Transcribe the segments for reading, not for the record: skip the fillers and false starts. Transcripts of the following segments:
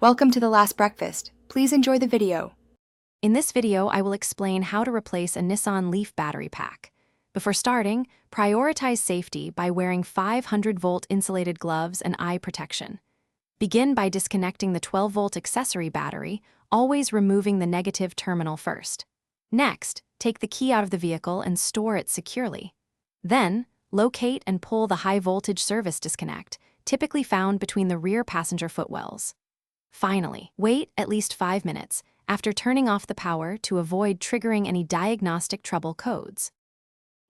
Welcome to The Last Breakfast. Please enjoy the video. In this video, I will explain how to replace a Nissan Leaf battery pack. Before starting, prioritize safety by wearing 500-volt insulated gloves and eye protection. Begin by disconnecting the 12-volt accessory battery, always removing the negative terminal first. Next, take the key out of the vehicle and store it securely. Then, locate and pull the high-voltage service disconnect, typically found between the rear passenger footwells. Finally, wait at least 5 minutes after turning off the power to avoid triggering any diagnostic trouble codes.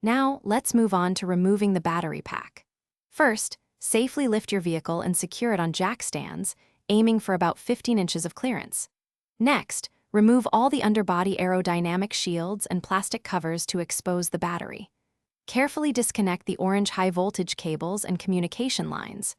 Now, let's move on to removing the battery pack. First, safely lift your vehicle and secure it on jack stands, aiming for about 15 inches of clearance. Next, remove all the underbody aerodynamic shields and plastic covers to expose the battery. Carefully disconnect the orange high-voltage cables and communication lines.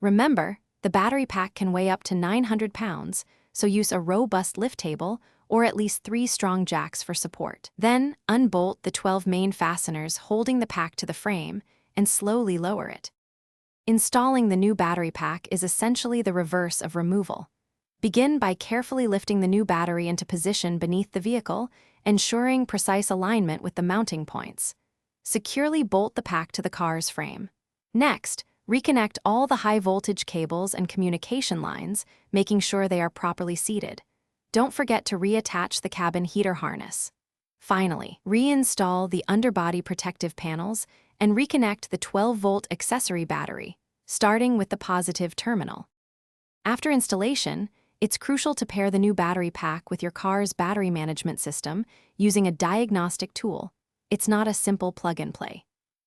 Remember, the battery pack can weigh up to 900 pounds, so use a robust lift table or at least 3 strong jacks for support. Then, unbolt the 12 main fasteners holding the pack to the frame and slowly lower it. Installing the new battery pack is essentially the reverse of removal. Begin by carefully lifting the new battery into position beneath the vehicle, ensuring precise alignment with the mounting points. Securely bolt the pack to the car's frame. Next, reconnect all the high-voltage cables and communication lines, making sure they are properly seated. Don't forget to reattach the cabin heater harness. Finally, reinstall the underbody protective panels and reconnect the 12-volt accessory battery, starting with the positive terminal. After installation, it's crucial to pair the new battery pack with your car's battery management system using a diagnostic tool. It's not a simple plug-and-play.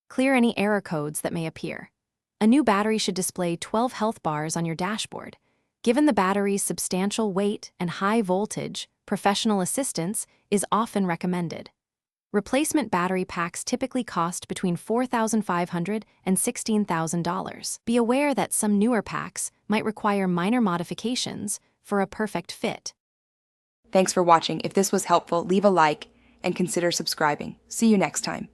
Clear any error codes that may appear. A new battery should display 12 health bars on your dashboard. Given the battery's substantial weight and high voltage, professional assistance is often recommended. Replacement battery packs typically cost between $4,500 and $16,000. Be aware that some newer packs might require minor modifications for a perfect fit. Thanks for watching. If this was helpful, leave a like and consider subscribing. See you next time.